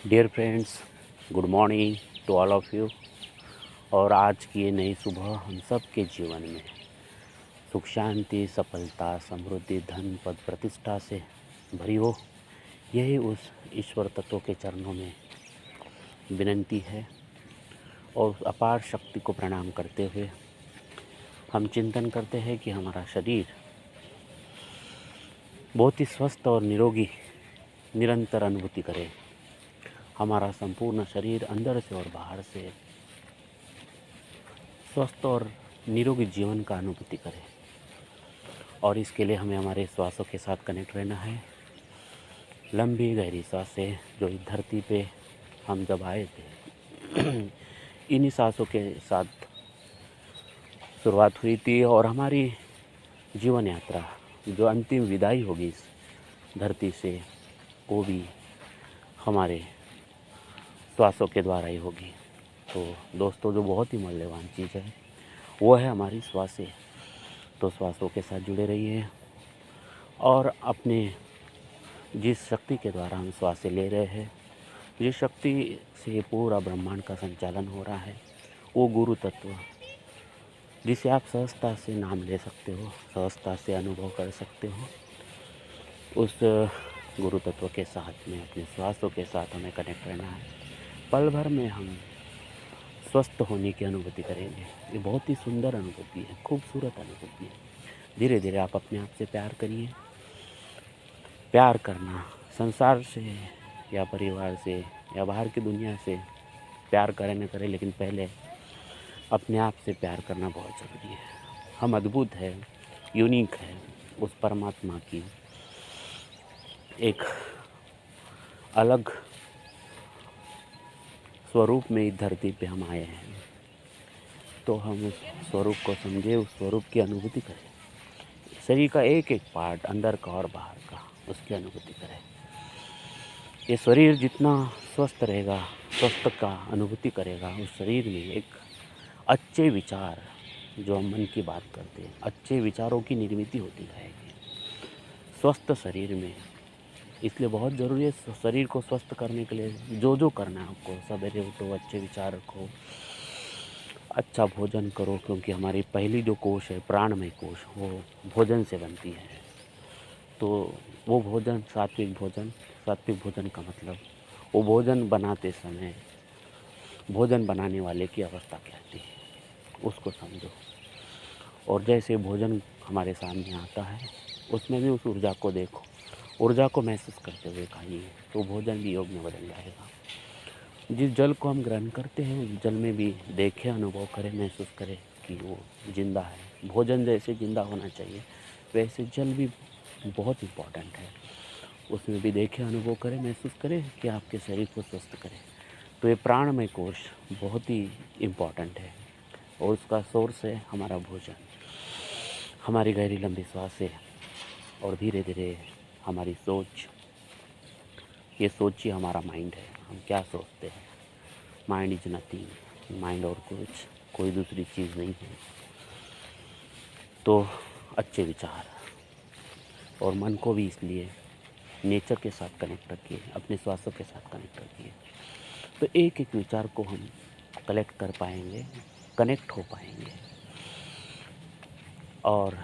Dear friends, good morning to all of you. और आज की ये नई सुबह हम सब के जीवन में सुख शांति, सफलता, समृद्धि, धन, पद, प्रतिष्ठा से भरी हो, यही उस ईश्वर तत्व के चरणों में विनंती है। और अपार शक्ति को प्रणाम करते हुए हम चिंतन करते हैं कि हमारा शरीर बहुत ही स्वस्थ और निरोगी निरंतर अनुभूति करे। हमारा संपूर्ण शरीर अंदर से और बाहर से स्वस्थ और निरोगी जीवन का अनुभूति करे। और इसके लिए हमें हमारे श्वासों के साथ कनेक्ट रहना है। लंबी गहरी सांसें जो इस धरती पे हम जब आए थे इन्हीं सांसों के साथ शुरुआत हुई थी, और हमारी जीवन यात्रा जो अंतिम विदाई होगी इस धरती से, वो भी हमारे श्वासों के द्वारा ही होगी। तो दोस्तों, जो बहुत ही मूल्यवान चीज़ है वो है हमारी श्वासें। तो श्वासों के साथ जुड़े रहिए और अपने जिस शक्ति के द्वारा हम श्वासें ले रहे हैं, जिस शक्ति से पूरा ब्रह्मांड का संचालन हो रहा है, वो गुरु तत्व जिसे आप सहजता से नाम ले सकते हो, सहजता से अनुभव कर सकते हो, उस गुरु तत्व के साथ में अपने श्वासों के साथ हमें कनेक्ट रहना है। पल भर में हम स्वस्थ होने की अनुभूति करेंगे। ये बहुत ही सुंदर अनुभूति है, खूबसूरत अनुभूति है। धीरे धीरे आप अपने आप से प्यार करिए। प्यार करना संसार से या परिवार से या बाहर की दुनिया से प्यार करें न करें, लेकिन पहले अपने आप से प्यार करना बहुत ज़रूरी है। हम अद्भुत है, यूनिक है, उस परमात्मा की एक अलग स्वरूप में इस धरती पे हम आए हैं। तो हम उस स्वरूप को समझे, उस स्वरूप की अनुभूति करें। शरीर का एक एक पार्ट, अंदर का और बाहर का, उसकी अनुभूति करें। ये शरीर जितना स्वस्थ रहेगा, स्वस्थ का अनुभूति करेगा, उस शरीर में एक अच्छे विचार, जो हम मन की बात करते हैं, अच्छे विचारों की निर्मित होती रहेगी स्वस्थ शरीर में। इसलिए बहुत ज़रूरी है शरीर को स्वस्थ करने के लिए जो जो करना है आपको। सवेरे उठो, अच्छे विचार रखो, अच्छा भोजन करो, क्योंकि हमारी पहली जो कोश है, प्राणमय कोश, वो भोजन से बनती है। तो वो भोजन सात्विक भोजन का मतलब वो भोजन बनाते समय भोजन बनाने वाले की अवस्था कहती है, उसको समझो। और जैसे भोजन हमारे सामने आता है, उसमें भी उस ऊर्जा को देखो, ऊर्जा को महसूस करते हुए खाइए, तो भोजन भी योग में बदल जाएगा। जिस जल को हम ग्रहण करते हैं, उस जल में भी देखें, अनुभव करें, महसूस करें कि वो जिंदा है। भोजन जैसे जिंदा होना चाहिए, वैसे जल भी बहुत इम्पॉर्टेंट है। उसमें भी देखें, अनुभव करें, महसूस करें कि आपके शरीर को स्वस्थ करें। तो ये प्राणमय कोश बहुत ही इम्पॉर्टेंट है, और उसका सोर्स है हमारा भोजन। हमारी गहरी लंबी सांसें और धीरे धीरे हमारी सोच। ये सोच ही हमारा माइंड है, हम क्या सोचते हैं। माइंड इज नथिंग, माइंड और कोई दूसरी चीज़ नहीं है। तो अच्छे विचार, और मन को भी इसलिए नेचर के साथ कनेक्ट रखिए, अपने श्वासों के साथ कनेक्ट रखिए। तो एक एक विचार को हम कलेक्ट कर पाएंगे, कनेक्ट हो पाएंगे, और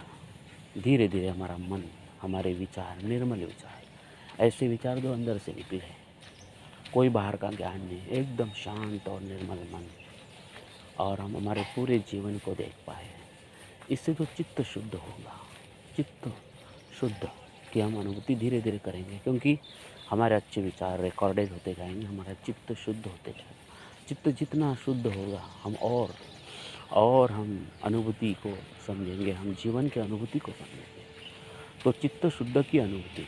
धीरे धीरे हमारा मन, हमारे विचार, निर्मल विचार, ऐसे विचार जो अंदर से निकले, कोई बाहर का ज्ञान नहीं, एकदम शांत और निर्मल मन, और हम हमारे पूरे जीवन को देख पाए। इससे तो चित्त शुद्ध होगा, चित्त शुद्ध की हम अनुभूति धीरे धीरे करेंगे, क्योंकि हमारे अच्छे विचार रिकॉर्डेड होते जाएंगे, हमारा चित्त शुद्ध होते जाएगा। चित्त जितना शुद्ध होगा, हम और हम अनुभूति को समझेंगे, हम जीवन के अनुभूति को समझेंगे। तो चित्त शुद्ध की अनुभूति,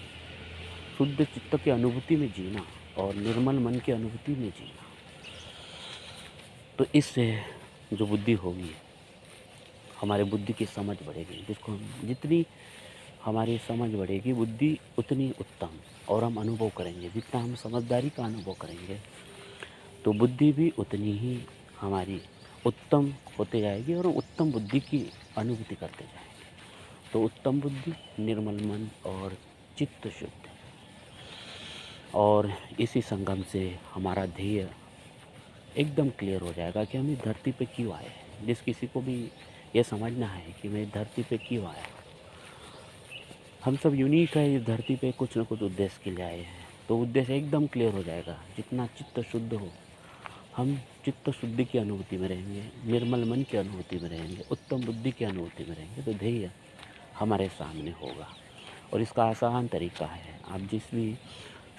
शुद्ध चित्त की अनुभूति में जीना और निर्मल मन की अनुभूति में जीना, तो इससे जो बुद्धि होगी, हमारे बुद्धि की समझ बढ़ेगी। जिसको हम जितनी हमारी समझ बढ़ेगी, बुद्धि उतनी उत्तम, और हम अनुभव करेंगे। जितना हम समझदारी का अनुभव करेंगे, तो बुद्धि भी उतनी ही हमारी उत्तम होते जाएगी, और उत्तम बुद्धि की अनुभूति करते जाएंगे। तो उत्तम बुद्धि, निर्मल मन और चित्त शुद्ध, और इसी संगम से हमारा ध्येय एकदम क्लियर हो जाएगा कि हम इस धरती पे क्यों आए हैं। जिस किसी को भी ये समझना है कि मैं इस धरती पे क्यों आया, हम सब यूनिक है, इस धरती पे कुछ न कुछ उद्देश्य के लिए आए हैं, तो उद्देश्य एकदम क्लियर हो जाएगा। जितना चित्त शुद्ध हो, हम चित्त शुद्धि की अनुभूति में रहेंगे, निर्मल मन की अनुभूति में रहेंगे, उत्तम बुद्धि की अनुभूति में रहेंगे, तो ध्येय हमारे सामने होगा। और इसका आसान तरीका है, आप जिस भी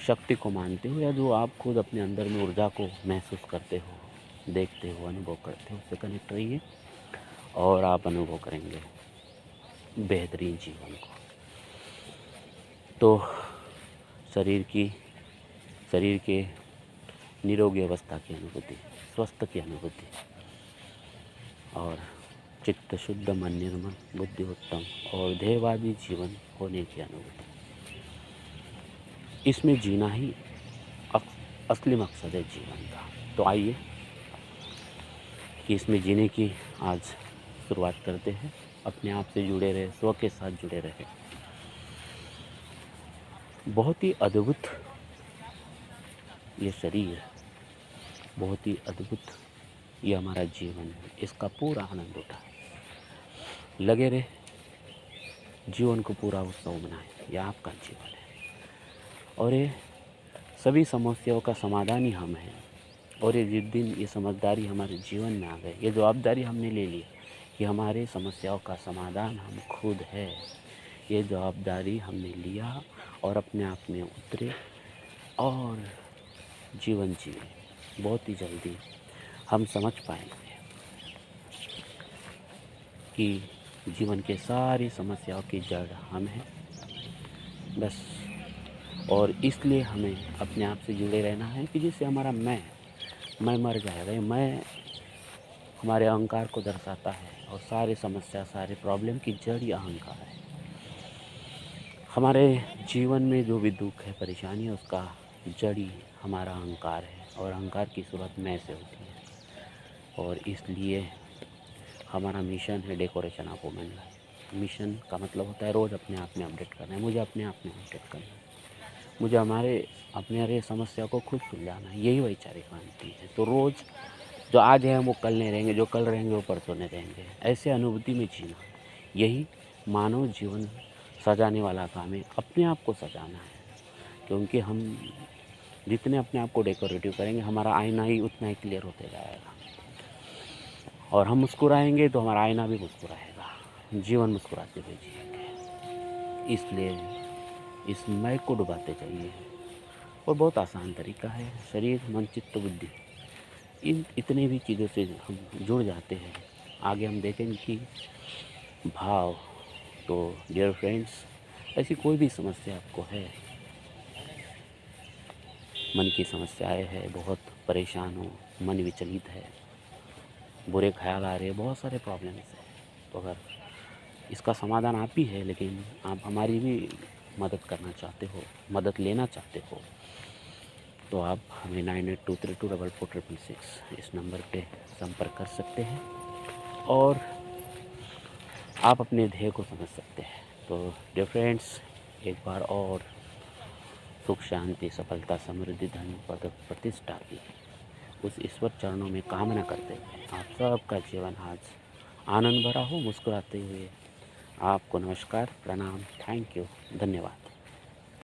शक्ति को मानते हो या जो आप खुद अपने अंदर में ऊर्जा को महसूस करते हो, देखते हो, अनुभव करते हो, उससे कनेक्ट रहिए और आप अनुभव करेंगे बेहतरीन जीवन को। तो शरीर के निरोगी अवस्था की अनुभूति, स्वस्थ की अनुभूति और चित्त शुद्ध, मन निर्मल, बुद्धि उत्तम और ध्येयवादी जीवन होने की अनुभूति, इसमें जीना ही असली मकसद है जीवन का। तो आइए कि इसमें जीने की आज शुरुआत करते हैं। अपने आप से जुड़े रहे, स्व के साथ जुड़े रहे। बहुत ही अद्भुत ये शरीर, बहुत ही अद्भुत ये हमारा जीवन है, इसका पूरा आनंद उठाएं। लगे रहे, जीवन को पूरा उत्सव मनाएं, यह आपका जीवन है और ये सभी समस्याओं का समाधान ही हम हैं। और ये जिस दिन ये समझदारी हमारे जीवन में आ गई, ये जवाबदारी हमने ले ली कि हमारे समस्याओं का समाधान हम खुद है, ये जवाबदारी हमने लिया और अपने आप में उतरे और जीवन जिए, बहुत ही जल्दी हम समझ पाएंगे कि जीवन के सारी समस्याओं की जड़ हम हैं बस। और इसलिए हमें अपने आप से जुड़े रहना है कि जिससे हमारा मैं मर जाएगा। ये मैं हमारे अहंकार को दर्शाता है और सारी समस्या, सारे प्रॉब्लम की जड़ ही अहंकार है। हमारे जीवन में जो भी दुख है, परेशानी है, उसका जड़ ही हमारा अहंकार है और अहंकार की शुरुआत मैं से होती है। और इसलिए हमारा मिशन है decoration of women life. Mission का मतलब होता है रोज़ अपने आप में अपडेट करना है, मुझे अपने आप में अपडेट करना है, मुझे अपने अरे समस्या को खुद सुलझाना है, यही वैचारिक क्रांति है। तो रोज़ जो आज है वो कल नहीं रहेंगे, जो कल रहेंगे वो परसों नहीं रहेंगे, ऐसे अनुभूति में जीना, यही मानव जीवन सजाने वाला काम है। अपने आप को सजाना है, क्योंकि हम जितने अपने आप को डेकोरेटिव करेंगे, हमारा आईना ही उतना ही क्लियर होते जाएगा और हम मुस्कुराएंगे तो हमारा आईना भी मुस्कुराएगा। जीवन मुस्कुराते हुए जिएंगे, इसलिए इस मैं को डुबाते जाइए। और बहुत आसान तरीका है, शरीर, मन, चित्त, बुद्धि, इन इतने भी चीज़ों से हम जुड़ जाते हैं, आगे हम देखेंगे कि भाव। तो डियर फ्रेंड्स, ऐसी कोई भी समस्या आपको है, मन की समस्याएं है, बहुत परेशान हो, मन विचलित है, बुरे ख्याल आ रहे हैं, बहुत सारे प्रॉब्लम्स हैं, तो अगर इसका समाधान आप ही है, लेकिन आप हमारी भी मदद करना चाहते हो, मदद लेना चाहते हो, तो आप हमें 9823244466 इस नंबर पे संपर्क कर सकते हैं और आप अपने ध्येय को समझ सकते हैं। तो डियर फ्रेंड्स, एक बार और सुख, शांति, सफलता, समृद्धि, धन, पद, प्रतिष्ठा की उस ईश्वर चरणों में कामना करते हुए आप सबका जीवन आज आनंद भरा हो। मुस्कुराते हुए आपको नमस्कार, प्रणाम, थैंक यू, धन्यवाद।